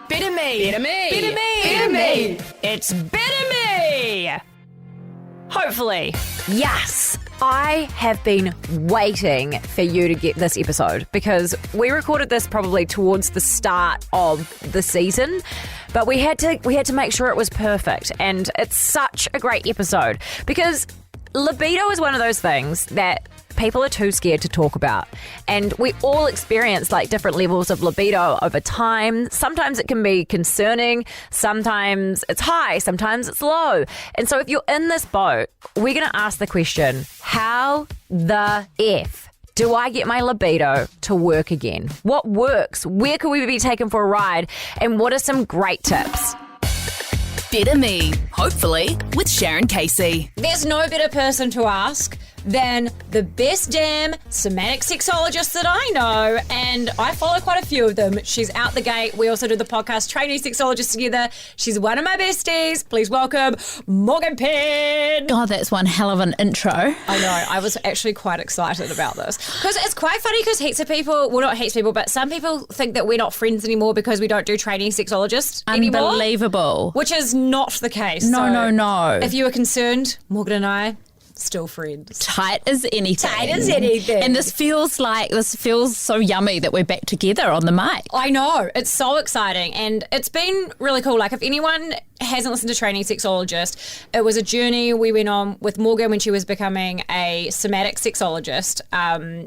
Better me. Better me. Better me. Better me. It's better me. Hopefully. Yes, I have been waiting for you to get this episode because we recorded this probably towards the start of the season, but we had to make sure it was perfect, and it's such a great episode because libido is one of those things that people are too scared to talk about. And we all experience like different levels of libido over time. Sometimes it can be concerning. Sometimes it's high. Sometimes it's low. And so if you're in this boat, we're going to ask the question, how the F do I get my libido to work again? What works? Where could we be taken for a ride? And what are some great tips? Better me. Hopefully with Sharon Casey. There's no better person to ask than the best damn somatic sexologist that I know, and I follow quite a few of them. She's out the gate. We also do the podcast Trainee Sexologist together. She's one of my besties. Please welcome Morgan Penn. God, that's one hell of an intro. I know. I was actually quite excited about this because it's quite funny because heaps of people, well, not heaps of people, but some people think that we're not friends anymore because we don't do Trainee Sexologist anymore. Unbelievable. Which is not the case. No. If you were concerned, Morgan and I, still friends. Tight as anything. Tight as anything. And this feels so yummy that we're back together on the mic. I know. It's so exciting. And it's been really cool. Like, if anyone hasn't listened to Trainee Sexologist, it was a journey we went on with Morgan when she was becoming a somatic sexologist.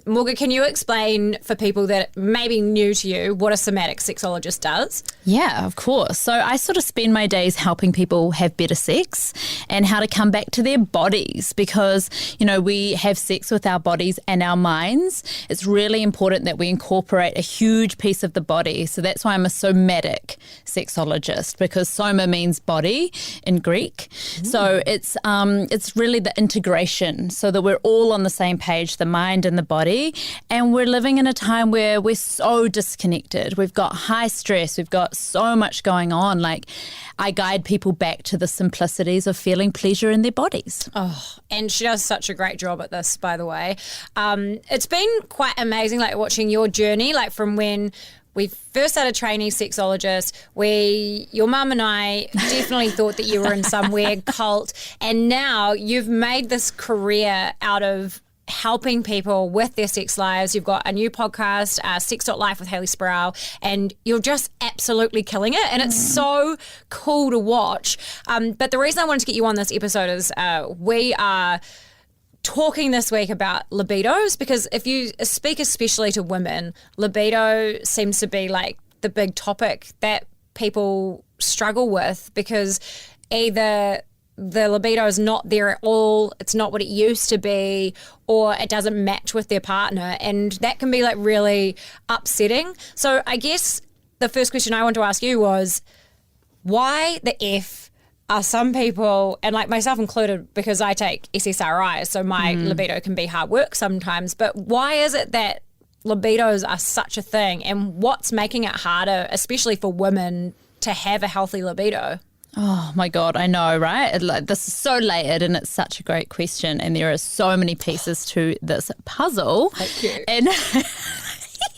Morgan, can you explain for people that may be new to you what a somatic sexologist does? Yeah, of course. So I sort of spend my days helping people have better sex and how to come back to their bodies because, you know, we have sex with our bodies and our minds. It's really important that we incorporate a huge piece of the body. So that's why I'm a somatic sexologist, because soma means body in Greek. So it's really the integration so that we're all on the same page, the mind and the body. And we're living in a time where we're so disconnected. We've got high stress. We've got so much going on. Like, I guide people back to the simplicities of feeling pleasure in their bodies. Oh, and she does such a great job at this, by the way. It's been quite amazing, like, watching your journey, like, from when we first started Trainee Sexologist, your mum and I definitely thought that you were in some weird cult, and now you've made this career out of helping people with their sex lives. You've got a new podcast, Sex.Life with Hayley Sproul, and you're just absolutely killing it, and it's so cool to watch. But the reason I wanted to get you on this episode is we are talking this week about libidos, because if you speak especially to women, libido seems to be like the big topic that people struggle with, because either the libido is not there at all, it's not what it used to be, or it doesn't match with their partner, and that can be like really upsetting. So I guess the first question I want to ask you was, why the F are some people, and like myself included, because I take SSRIs, so my libido can be hard work sometimes, but why is it that libidos are such a thing, and what's making it harder, especially for women, to have a healthy libido? Oh my God, I know, right? This is so layered and it's such a great question, and there are so many pieces to this puzzle. Thank you. And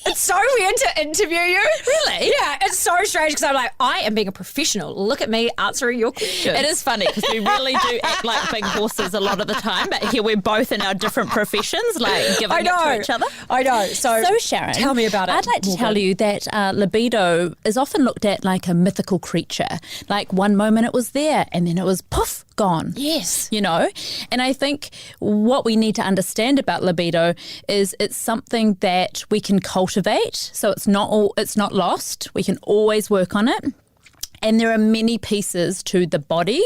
it's so weird to interview you. Really? Yeah, it's so strange because I'm like, I am being a professional. Look at me answering your questions. It is funny because we really do act like big horses a lot of the time, but here we're both in our different professions, like giving it to each other. I know. So Sharon, tell me about it. I'd like to tell you that libido is often looked at like a mythical creature. Like one moment it was there and then it was poof, gone. Yes. You know? And I think what we need to understand about libido is it's something that we can cultivate. So it's not lost. We can always work on it. And there are many pieces to the body,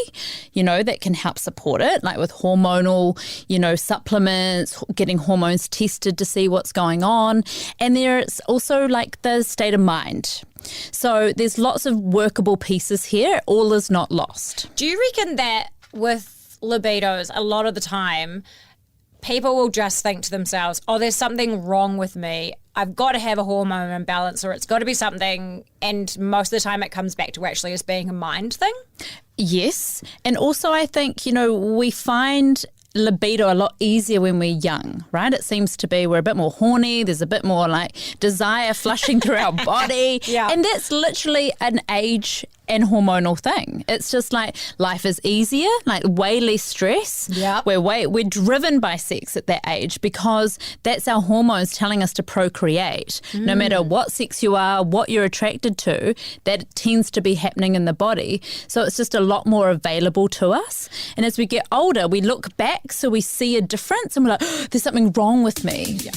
you know, that can help support it, like with hormonal, you know, supplements, getting hormones tested to see what's going on. And there's also like the state of mind. So there's lots of workable pieces here. All is not lost. Do you reckon that with libidos, a lot of the time, people will just think to themselves, oh, there's something wrong with me. I've got to have a hormone imbalance, or it's got to be something, and most of the time it comes back to actually just being a mind thing? Yes. And also I think, you know, we find libido a lot easier when we're young, right? It seems to be we're a bit more horny. There's a bit more like desire flushing through our body. Yeah. And that's literally an age and hormonal thing. It's just like life is easier, like way less stress. Yeah. We're driven by sex at that age because that's our hormones telling us to procreate. No matter what sex you are, what you're attracted to, that tends to be happening in the body. So it's just a lot more available to us. And as we get older, we look back, so we see a difference and we're like, oh, there's something wrong with me. Yeah.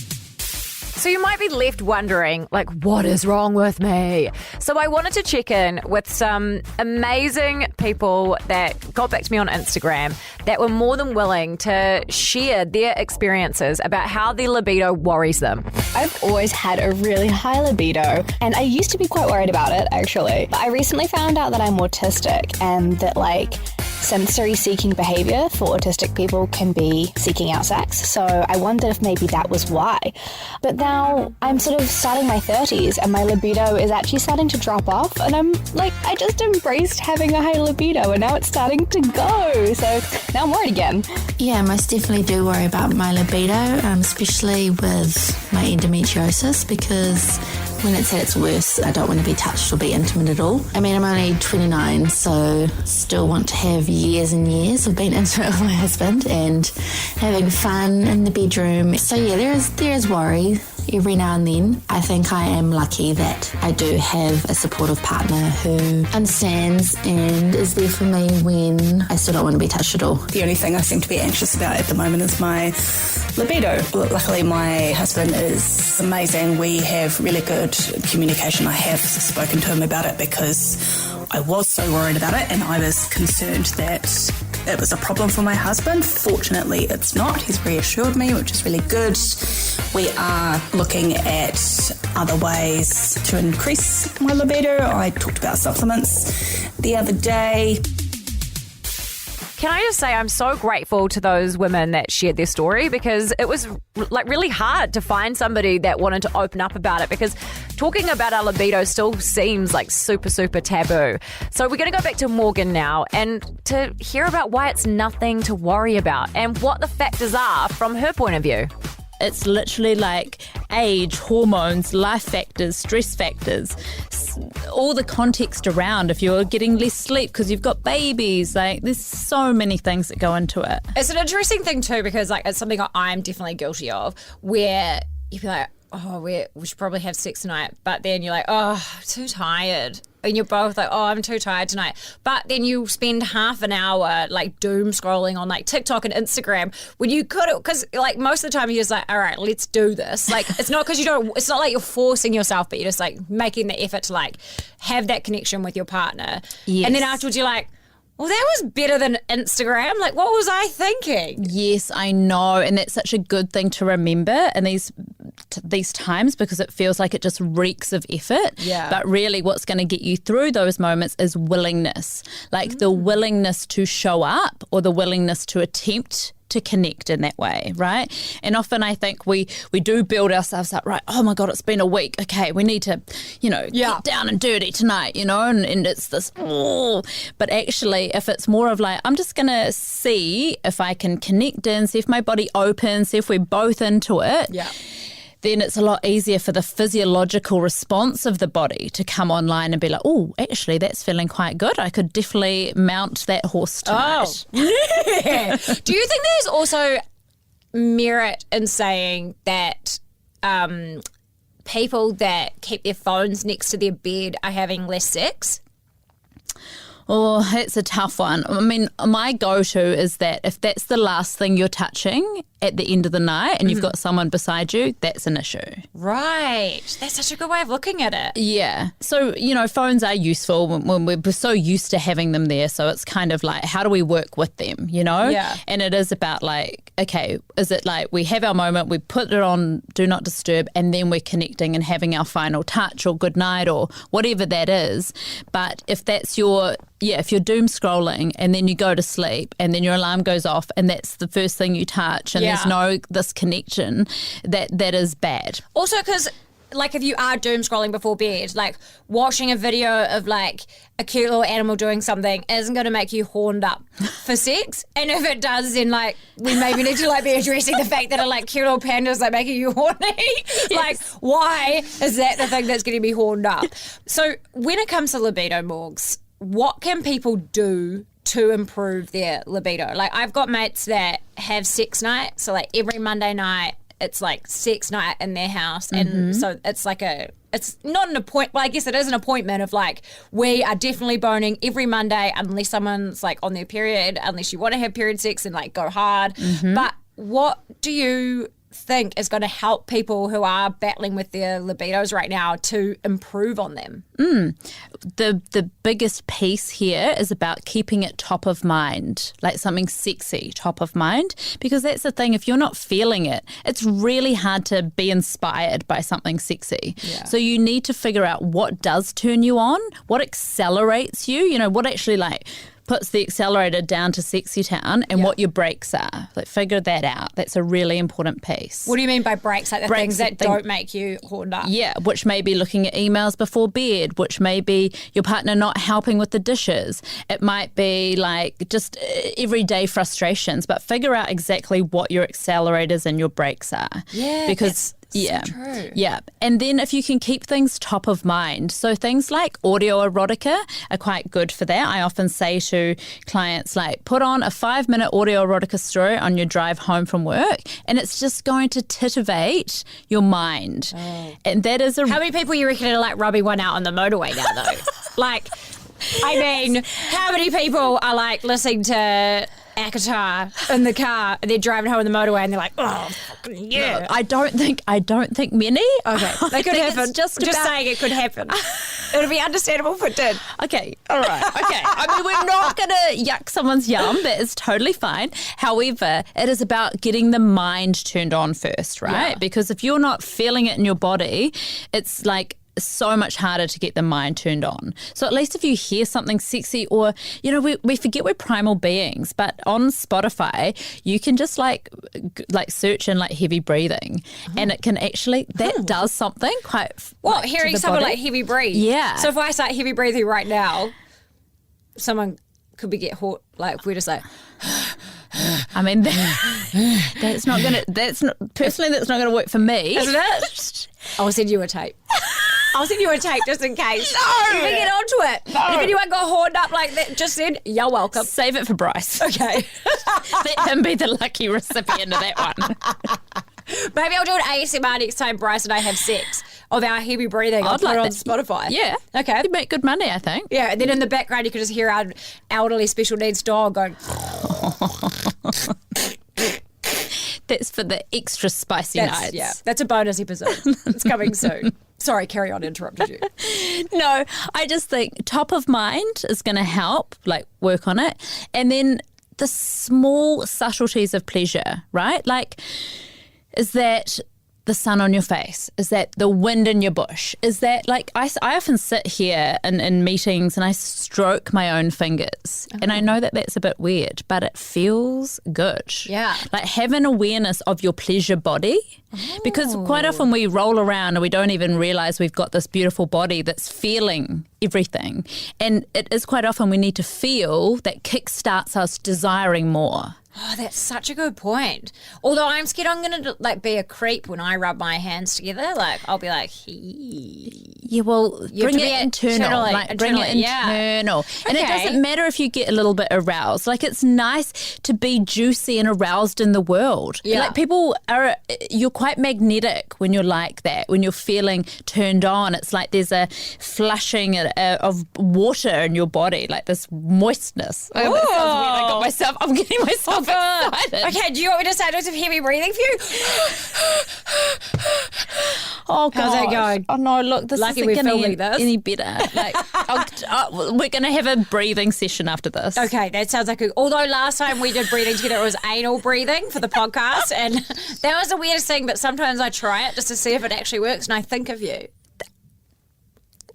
So you might be left wondering, like, what is wrong with me? So I wanted to check in with some amazing people that got back to me on Instagram that were more than willing to share their experiences about how their libido worries them. I've always had a really high libido, and I used to be quite worried about it, actually. But I recently found out that I'm autistic and that, like, sensory seeking behavior for autistic people can be seeking out sex. So I wondered if maybe that was why. But now I'm sort of starting my 30s and my libido is actually starting to drop off, and I'm like, I just embraced having a high libido and now it's starting to go. So now I'm worried again. Yeah, I most definitely do worry about my libido, especially with my endometriosis, because when it's at its worst, I don't want to be touched or be intimate at all. I mean, I'm only 29, so still want to have years and years of being intimate with my husband and having fun in the bedroom. So yeah, there is worry every now and then. I think I am lucky that I do have a supportive partner who understands and is there for me when I still don't want to be touched at all. The only thing I seem to be anxious about at the moment is my libido. Luckily, my husband is amazing. We have really good communication. I have spoken to him about it because I was so worried about it and I was concerned that it was a problem for my husband. Fortunately, it's not. He's reassured me, which is really good. We are looking at other ways to increase my libido. I talked about supplements the other day. Can I just say I'm so grateful to those women that shared their story, because it was like really hard to find somebody that wanted to open up about it, because talking about our libido still seems like super, super taboo. So we're going to go back to Morgan now and to hear about why it's nothing to worry about and what the factors are from her point of view. It's literally like age, hormones, life factors, stress factors, all the context around. If you're getting less sleep because you've got babies, like there's so many things that go into it. It's an interesting thing too, because like it's something I'm definitely guilty of, where you'd be like, oh, we should probably have sex tonight, but then you're like, oh, I'm too tired. And you're both like, oh, I'm too tired tonight. But then you spend half an hour like doom scrolling on like TikTok and Instagram when you could, because like most of the time you're just like, all right, let's do this. Like it's not because you don't, it's not like you're forcing yourself, but you're just like making the effort to like have that connection with your partner. Yes. And then afterwards you're like, well, that was better than Instagram. Like, what was I thinking? Yes, I know. And that's such a good thing to remember in these times, because it feels like it just reeks of effort. Yeah. But really what's going to get you through those moments is willingness. Like the willingness to show up, or the willingness to attempt to connect in that way, right? And often I think we do build ourselves up, right? Oh my God, it's been a week. Okay, we need to, get down and dirty tonight, and it's this, oh. But actually, if it's more of like, I'm just going to see if I can connect in, see if my body opens, see if we're both into it. Yeah. Then it's a lot easier for the physiological response of the body to come online and be like, oh, actually, that's feeling quite good. I could definitely mount that horse tonight. Oh, yeah. Do you think there's also merit in saying that people that keep their phones next to their bed are having less sex? Oh, it's a tough one. I mean, my go-to is that if that's the last thing you're touching at the end of the night and you've got someone beside you, that's an issue. Right. That's such a good way of looking at it. Yeah. So, phones are useful when we're so used to having them there. So it's kind of like, how do we work with them, Yeah. And it is about like, okay, is it like we have our moment, we put it on Do Not Disturb, and then we're connecting and having our final touch or good night or whatever that is. But if that's if you're doom scrolling and then you go to sleep and then your alarm goes off and that's the first thing you touch and there's no this connection, that is bad. Also, because like if you are doom scrolling before bed, like watching a video of like a cute little animal doing something isn't going to make you horned up for sex. And if it does, then like we maybe need to like be addressing the fact that like cute little pandas like making you horny. Like why is that the thing that's getting me horned up? So when it comes to libido, Morgs, what can people do to improve their libido? Like I've got mates that have sex night, so like every Monday night it's like sex night in their house, and so it's like it's not an appointment. Well, I guess it is an appointment of like we are definitely boning every Monday unless someone's like on their period, unless you want to have period sex and like go hard. But what do you think is going to help people who are battling with their libidos right now to improve on them? The biggest piece here is about keeping it top of mind, like something sexy top of mind, because that's the thing. If you're not feeling it, it's really hard to be inspired by something sexy. So you need to figure out what does turn you on, what accelerates you, you know, what actually like puts the accelerator down to sexy town, and what your brakes are. Like figure that out. That's a really important piece. What do you mean by brakes? Like the things that don't make you horned up? Yeah, which may be looking at emails before bed, which may be your partner not helping with the dishes. It might be like just everyday frustrations, but figure out exactly what your accelerators and your brakes are. Yeah, because so true. Yeah. And then if you can keep things top of mind, so things like audio erotica are quite good for that. I often say to clients, like, put on a 5-minute audio erotica story on your drive home from work, and it's just going to titivate your mind. And that is How many people you reckon are like rubbing one out on the motorway now, though? Like, I mean, how many people are like listening to Akatar in the car and they're driving home on the motorway and they're like, oh, fucking yeah. No, I don't think many. Okay, that could happen. Just saying it could happen. It would be understandable if it did. Okay, all right. Okay. I mean, we're not going to yuck someone's yum. That is totally fine. However, it is about getting the mind turned on first, right? Yeah. Because if you're not feeling it in your body, it's like so much harder to get the mind turned on. So at least if you hear something sexy, or, you know, we forget we're primal beings, but on Spotify, you can just like search in like heavy breathing, and it can actually, that does something quite. What, hearing someone like heavy breathe? Yeah. So if I start heavy breathing right now, someone could be like, if we're just like, I mean, that's not going to work for me. Isn't it? I'll send you a tape. I'll send you a tape just in case. No! We get onto it. And if anyone got horned up like that just then, you're welcome. Save it for Bryce. Okay. Let him be the lucky recipient of that one. Maybe I'll do an ASMR next time Bryce and I have sex of our heavy breathing. I'll put it on Spotify. Yeah. Okay. You'd make good money, I think. Yeah, and then in the background you could just hear our elderly special needs dog going. That's for the extra spicy nights. Yeah, that's a bonus episode. It's coming soon. Sorry, carry on, interrupted you. No, I just think top of mind is going to help, like work on it. And then the small subtleties of pleasure, right? Like, is that the sun on your face? Is that the wind in your bush? Is that like, I often sit here in meetings and I stroke my own fingers. And I know that that's a bit weird, but it feels good. Yeah. Like have an awareness of your pleasure body. Because quite often we roll around and we don't even realise we've got this beautiful body that's feeling everything. And it is quite often we need to feel that kickstarts us desiring more. Oh, that's such a good point. Although I'm scared I'm going to like be a creep when I rub my hands together. Like I'll be like, yeah, well, bring it internal. Bring it internal. And it doesn't matter if you get a little bit aroused. Like it's nice to be juicy and aroused in the world. Yeah. Like you're quite magnetic when you're like that, when you're feeling turned on. It's like there's a flushing of water in your body, like this moistness. Oh, that sounds weird. I'm getting myself excited. Okay, do you want me to start doing some heavy breathing for you? Oh, God. How's that going? Oh, no, look, this Lucky isn't we're going to filming get this. any better. Like, we're going to have a breathing session after this. Okay, that sounds like although last time we did breathing together, it was anal breathing for the podcast, and that was the weirdest thing, but sometimes I try it just to see if it actually works, and I think of you.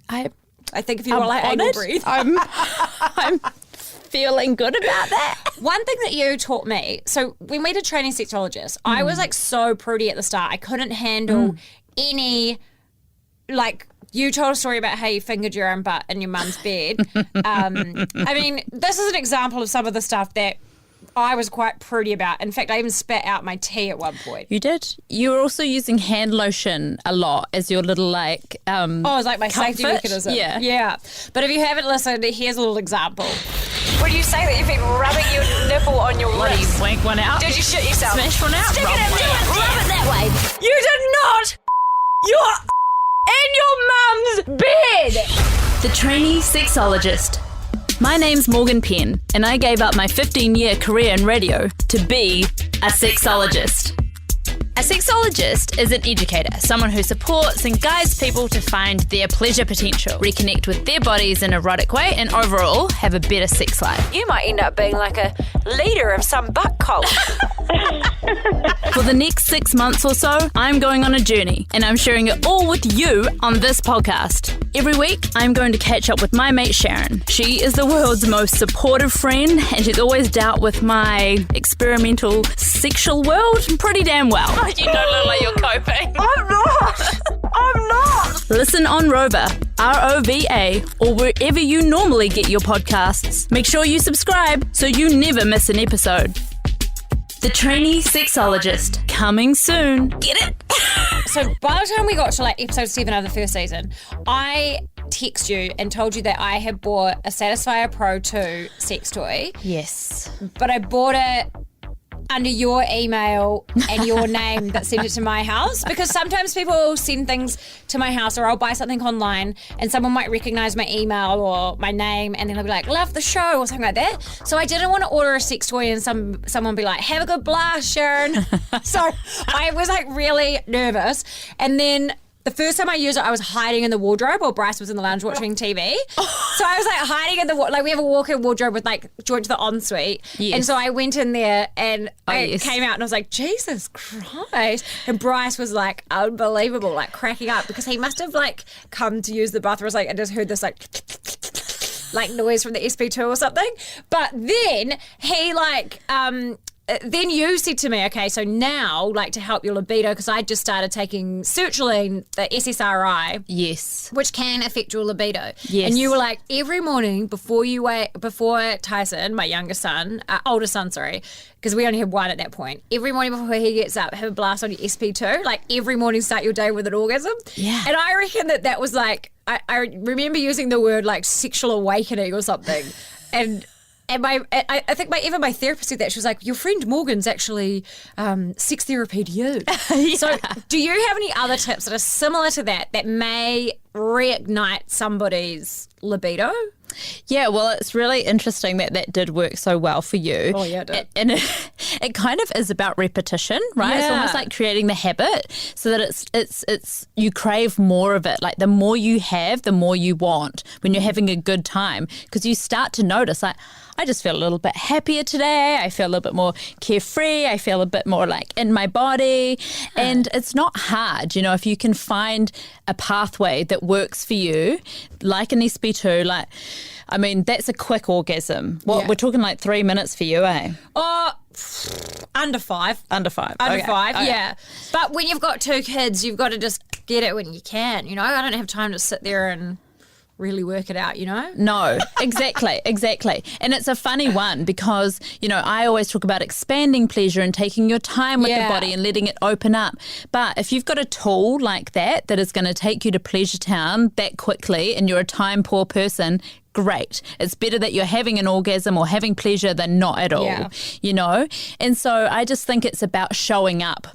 I think of you while I anal breathe. I'm feeling good about that. One thing that you taught me, so when we did Trainee Sexologist, I was like so prudy at the start. I couldn't handle any like, you told a story about how you fingered your own butt in your mum's bed. I mean, this is an example of some of the stuff that I was quite prudy about. In fact, I even spat out my tea at one point. You did? You were also using hand lotion a lot as your little, like, it was like my safety comfort. mechanism. Yeah. But if you haven't listened, here's a little example. Would you say that you've been rubbing your nipple on your What, wrist? you wank one out? Did you shit yourself? Smash one out? Stick Rub it in one there. out. Rub it that way. You did not. You're in your mum's bed. The Trainee Sexologist. My name's Morgan Penn, and I gave up my 15-year career in radio to be a sexologist. A sexologist is an educator, someone who supports and guides people to find their pleasure potential, reconnect with their bodies in an erotic way, and overall have a better sex life. You might end up being like a leader of some butt cult. For the next 6 months or so, I'm going on a journey, and I'm sharing it all with you on this podcast. Every week, I'm going to catch up with my mate Sharon. She is the world's most supportive friend, and she's always dealt with my experimental sexual world pretty damn well. You don't look like you're coping. I'm not. Listen on Rover, ROVA, or wherever you normally get your podcasts. Make sure you subscribe so you never miss an episode. The Trainee Sexologist, coming soon. Get it? So by the time we got to like episode 7 of the first season, I text you and told you that I had bought a Satisfyer Pro 2 sex toy, Yes. but I bought it under your email and your name that sent it to my house, because sometimes people will send things to my house, or I'll buy something online and someone might recognize my email or my name and then they'll be like, love the show or something like that. So I didn't want to order a sex toy and someone be like, have a good blast, Sharon. So I was like really nervous. And then the first time I used it, I was hiding in the wardrobe while Bryce was in the lounge watching TV. So I was like hiding in the like we have a walk-in wardrobe with like joint to the ensuite. Yes. And so I went in there and I yes. came out and I was like, Jesus Christ. And Bryce was like unbelievable, like cracking up, because he must have like come to use the bathroom. I was like, I just heard this like noise from the SP2 or something. But then he like then you said to me, okay, so now, like, to help your libido, because I just started taking sertraline, the SSRI, Yes. which can affect your libido. Yes. And you were like, every morning before Tyson, my older son, because we only had one at that point, every morning before he gets up, have a blast on your SP2. Like, every morning start your day with an orgasm. Yeah. And I reckon that was like, I remember using the word like sexual awakening or something. And I think my therapist said that. She was like, your friend Morgan's actually sex therapy to you. Yeah. So do you have any other tips that are similar to that may reignite somebody's libido? Yeah, well, it's really interesting that did work so well for you. Oh, yeah, it did. And it kind of is about repetition, right? It's Yeah. almost like creating the habit so that it's you crave more of it. Like the more you have, the more you want when you're having a good time, because you start to notice, like, I just feel a little bit happier today. I feel a little bit more carefree. I feel a bit more like in my body. And it's not hard, if you can find a pathway that works for you, like an SB2, like, I mean, that's a quick orgasm. Yeah. We're talking like 3 minutes for you, eh? Oh, under 5. Under 5. Under Okay. 5, Okay. yeah. But when you've got 2 kids, you've got to just get it when you can, I don't have time to sit there and really work it out, No, exactly. And it's a funny one because, I always talk about expanding pleasure and taking your time with Yeah. the body and letting it open up. But if you've got a tool like that is going to take you to Pleasure Town that quickly and you're a time poor person, great. It's better that you're having an orgasm or having pleasure than not at all, Yeah. And so I just think it's about showing up.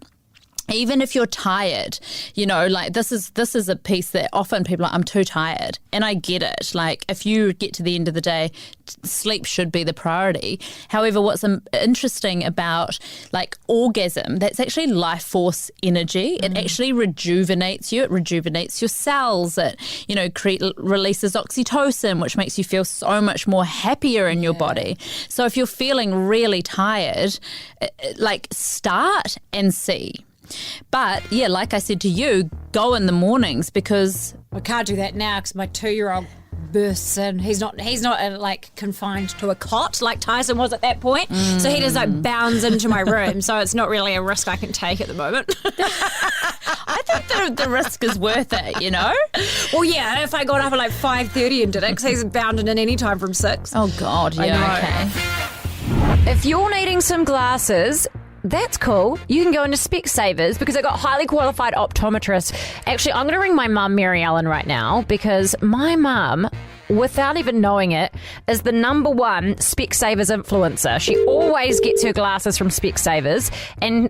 Even if you're tired, like this is a piece that often people are like, I'm too tired. And I get it. Like if you get to the end of the day, sleep should be the priority. However, what's interesting about like orgasm, that's actually life force energy. It actually rejuvenates you. It rejuvenates your cells. It, releases oxytocin, which makes you feel so much more happier in your body. So if you're feeling really tired, like start and see. But yeah, like I said to you, go in the mornings because I can't do that now because my 2-year-old bursts in. He's not like confined to a cot like Tyson was at that point. So he just like bounds into my room. So it's not really a risk I can take at the moment. I think the risk is worth it, you know? Well, yeah, if I got up at like 5:30 and did it, because he's bounding in any time from 6. Oh, God, yeah, okay. If you're needing some glasses, that's cool. You can go into Specsavers because they've got highly qualified optometrists. Actually, I'm going to ring my mum, Mary Ellen, right now because my mum, without even knowing it, is the number one Specsavers influencer. She always gets her glasses from Specsavers and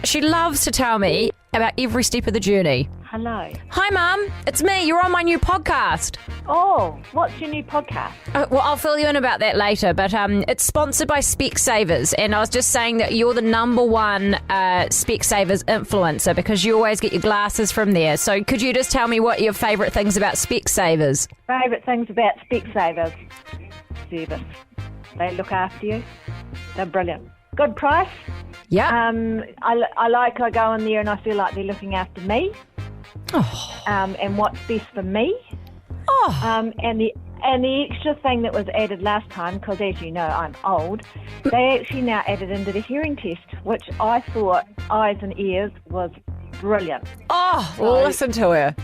she loves to tell me about every step of the journey. Hello. Hi, Mum. It's me. You're on my new podcast. Oh, what's your new podcast? Well, I'll fill you in about that later, but it's sponsored by Specsavers, and I was just saying that you're the number one Specsavers influencer because you always get your glasses from there. So could you just tell me what your favourite things about Specsavers? Favourite things about Specsavers? Service. They look after you. They're brilliant. Good price. Yeah. I go in there and I feel like they're looking after me. Oh. And what's best for me. Oh. And the extra thing that was added last time, because as you know, I'm old, they actually now added into the hearing test, which I thought eyes and ears was brilliant. Oh, well, listen to her.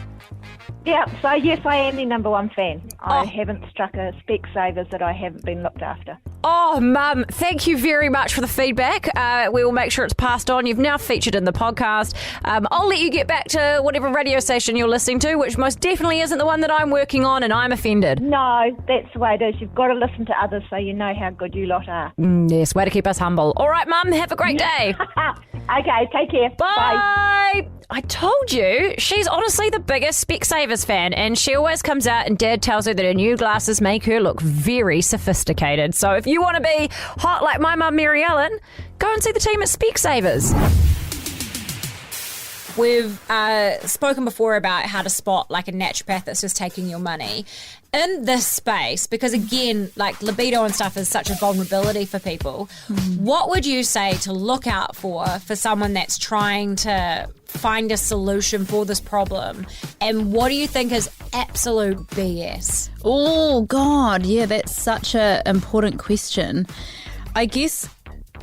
Yeah, so yes, I am the number one fan. I haven't struck a Specsavers that I haven't been looked after. Oh, Mum, thank you very much for the feedback. We will make sure it's passed on. You've now featured in the podcast. I'll let you get back to whatever radio station you're listening to, which most definitely isn't the one that I'm working on, and I'm offended. No, that's the way it is. You've got to listen to others so you know how good you lot are. Yes, way to keep us humble. All right, Mum, have a great day. Okay, take care. Bye. I told you, she's honestly the biggest Specsavers fan, and she always comes out and Dad tells her that her new glasses make her look very sophisticated. So if you want to be hot like my mum, Mary Ellen, go and see the team at Specsavers. We've spoken before about how to spot like a naturopath that's just taking your money. In this space, because again, like libido and stuff is such a vulnerability for people, what would you say to look out for someone that's trying to find a solution for this problem? And what do you think is absolute BS? Oh, God, yeah, that's such an important question. I guess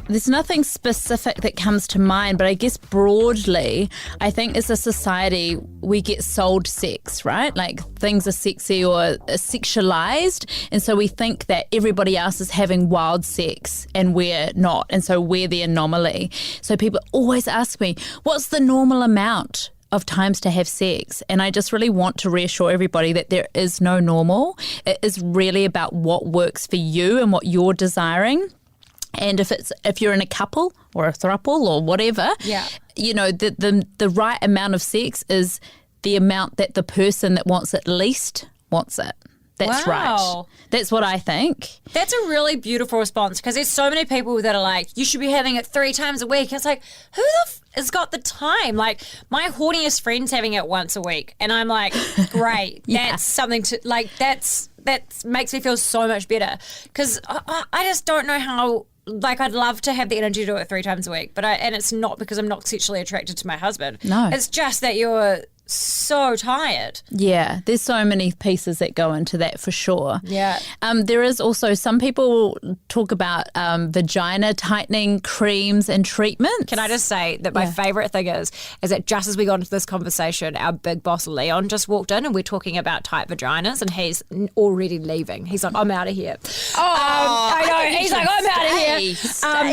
there's nothing specific that comes to mind, but I guess broadly, I think as a society, we get sold sex, right? Like things are sexy or sexualized. And so we think that everybody else is having wild sex and we're not. And so we're the anomaly. So people always ask me, what's the normal amount of times to have sex? And I just really want to reassure everybody that there is no normal. It is really about what works for you and what you're desiring. And if you're in a couple or a throuple or whatever, you know, the right amount of sex is the amount that the person that wants it least wants it. That's right. That's what I think. That's a really beautiful response because there's so many people that are like, you should be having it 3 times a week. It's like, who has got the time? Like, my horniest friend's having it once a week. And I'm like, great. That's something to, like, that makes me feel so much better. Because I just don't know how. Like, I'd love to have the energy to do it 3 times a week, and it's not because I'm not sexually attracted to my husband. No. It's just that you're so tired. Yeah, there's so many pieces that go into that for sure. Yeah. There is also, some people talk about vagina tightening creams and treatments. Can I just say that my favourite thing is that just as we got into this conversation, our big boss Leon just walked in and we're talking about tight vaginas and he's already leaving. He's like, I'm out of here. I know. He's like, I'm out of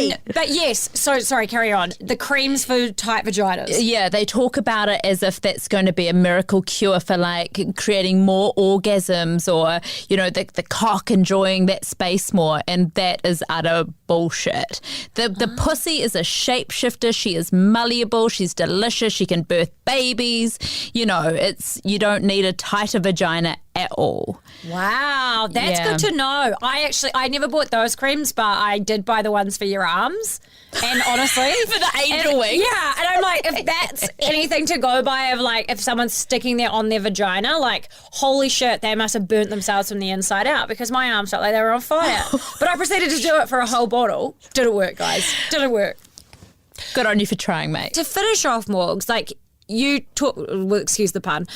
here. But yes, so sorry, carry on. The creams for tight vaginas. Yeah, they talk about it as if that's going to be a miracle cure for like creating more orgasms or, you know, the cock enjoying that space more, and that is utter bullshit. The pussy is a shapeshifter. She is malleable. She's delicious. She can birth babies. You know, you don't need a tighter vagina at all. Wow, that's good to know. I never bought those creams, but I did buy the ones for your arms. And honestly, for the angel wings. Yeah, and I'm like, if that's anything to go by of like, if someone's sticking that on their vagina, like, holy shit, they must have burnt themselves from the inside out because my arms felt like they were on fire. But I proceeded to do it for a whole bottle. Did it work, guys? Did it work? Good on you for trying, mate. To finish off, Morgs, like, you talk, well, excuse the pun.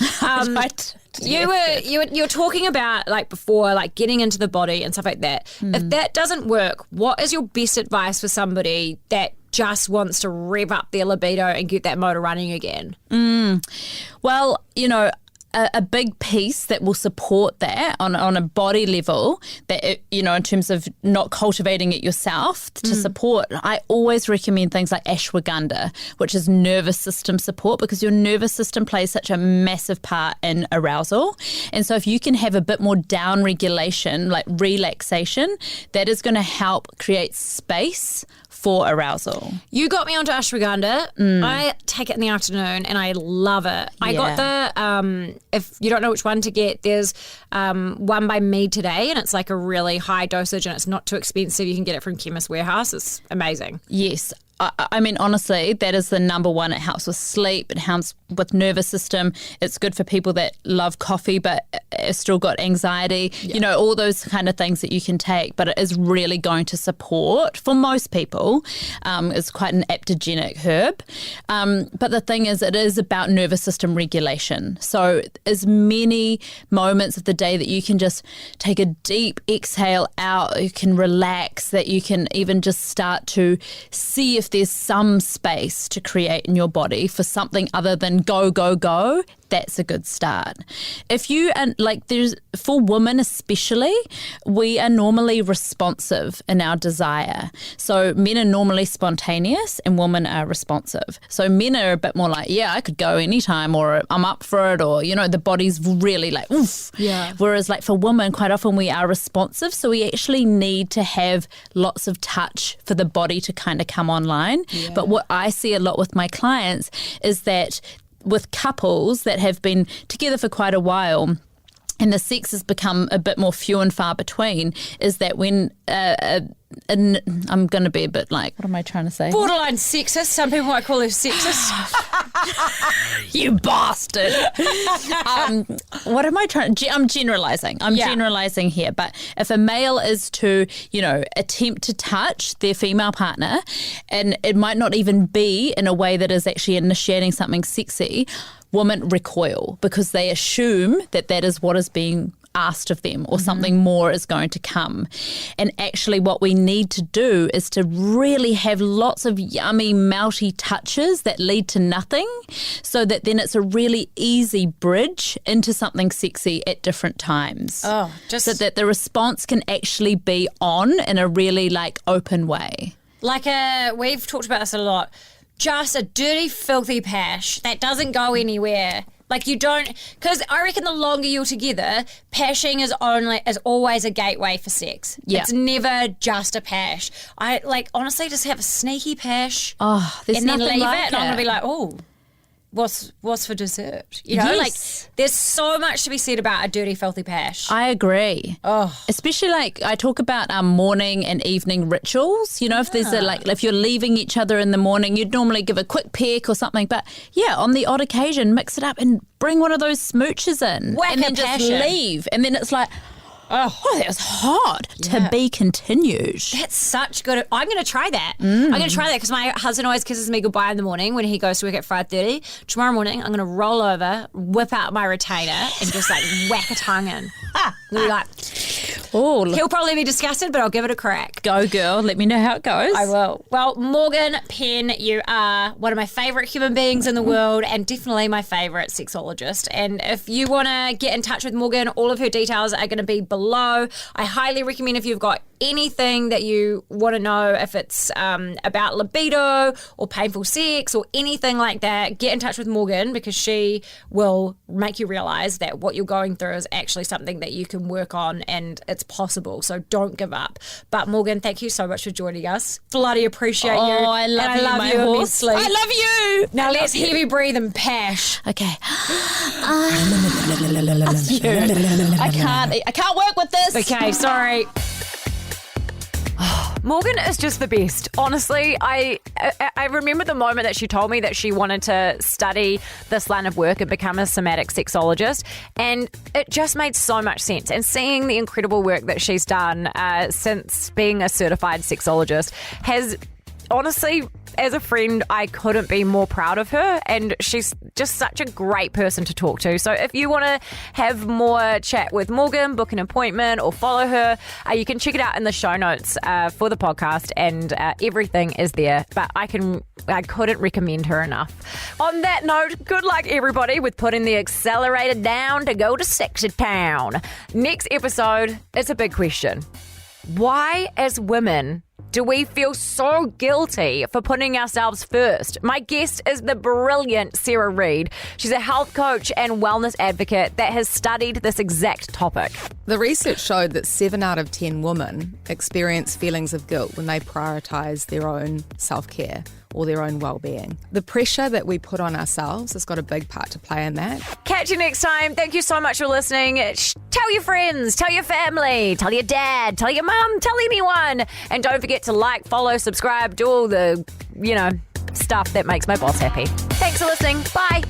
You were talking about like before, like getting into the body and stuff like that. If that doesn't work, what is your best advice for somebody that just wants to rev up their libido and get that motor running again? Well, a big piece that will support that on a body level, that in terms of not cultivating it yourself to support, I always recommend things like ashwagandha, which is nervous system support, because your nervous system plays such a massive part in arousal. And so if you can have a bit more down regulation, like relaxation, that is going to help create space for arousal. You got me onto ashwagandha. I take it in the afternoon and I love it. I got the, if you don't know which one to get, there's one by Me Today, and it's like a really high dosage and it's not too expensive. You can get it from Chemist Warehouse. It's amazing. Yes. I mean, honestly, that is the number one. It helps with sleep. It helps with nervous system. It's good for people that love coffee but have still got anxiety. All those kind of things that you can take. But it is really going to support, for most people, it's quite an adaptogenic herb. But the thing is, it is about nervous system regulation. So as many moments of the day that you can just take a deep exhale out, you can relax, that you can even just start to see if there's some space to create in your body for something other than go, go, go, that's a good start. If you, and for women especially, we are normally responsive in our desire. So men are normally spontaneous and women are responsive. So men are a bit more like, yeah, I could go anytime, or I'm up for it, or, the body's really like, oof. Yeah. Whereas for women, quite often we are responsive. So we actually need to have lots of touch for the body to kind of come online. Yeah. But what I see a lot with my clients is that with couples that have been together for quite a while, and the sex has become a bit more few and far between, is that when I'm going to be a bit like, what am I trying to say? Borderline sexist. Some people might call her sexist. You bastard. What am I trying? I'm generalising. I'm generalising here. But if a male is to, attempt to touch their female partner, and it might not even be in a way that is actually initiating something sexy, women recoil because they assume that is what is being asked of them, or something more is going to come. And actually what we need to do is to really have lots of yummy, melty touches that lead to nothing, so that then it's a really easy bridge into something sexy at different times. So that the response can actually be on in a really open way. We've talked about this a lot. Just a dirty, filthy pash that doesn't go anywhere. You don't, because I reckon the longer you're together, pashing is always a gateway for sex. Yeah. It's never just a pash. I honestly just have a sneaky pash. Oh, there's and then nothing leave like it, and I'm gonna be like, oh, what's for dessert? Yes. There's so much to be said about a dirty, filthy pash. I agree. Oh, especially I talk about morning and evening rituals. If there's if you're leaving each other in the morning, you'd normally give a quick peck or something. But on the odd occasion, mix it up and bring one of those smooches in, and then just leave. And then it's like, oh, that was hot. Yeah. To be continued. That's such good. I'm going to try that. I'm going to try that because my husband always kisses me goodbye in the morning when he goes to work at 5:30. Tomorrow morning, I'm going to roll over, whip out my retainer, and just whack a tongue in. We'll be he'll probably be disgusted, but I'll give it a crack. Go, girl. Let me know how it goes. I will. Well, Morgan Penn, you are one of my favourite human beings in the world, and definitely my favourite sexologist. And if you want to get in touch with Morgan, all of her details are going to be below. I highly recommend, if you've got anything that you want to know, if it's about libido or painful sex or anything like that, get in touch with Morgan, because she will make you realise that what you're going through is actually something that you can work on, and it's possible. So don't give up. But Morgan, thank you so much for joining us. Bloody appreciate you. Oh, I love you, my horse. Immensely. I love you. Now let's heavy breathe and pash. Okay. I can't work with this. Okay, sorry. Morgan is just the best. Honestly, I remember the moment that she told me that she wanted to study this line of work and become a somatic sexologist, and it just made so much sense. And seeing the incredible work that she's done since being a certified sexologist has honestly as a friend, I couldn't be more proud of her, and she's just such a great person to talk to. So if you want to have more chat with Morgan, book an appointment or follow her, you can check it out in the show notes for the podcast, and everything is there. But I couldn't recommend her enough. On that note, good luck everybody with putting the accelerator down to go to Sexy Town. Next episode, it's a big question. Why, as women, do we feel so guilty for putting ourselves first? My guest is the brilliant Sarah Reed. She's a health coach and wellness advocate that has studied this exact topic. The research showed that 7 out of 10 women experience feelings of guilt when they prioritise their own self-care or their own well-being. The pressure that we put on ourselves has got a big part to play in that. Catch you next time. Thank you so much for listening. Tell your friends, tell your family, tell your dad, tell your mum, tell anyone. And don't forget to like, follow, subscribe, do all the, stuff that makes my boss happy. Thanks for listening. Bye.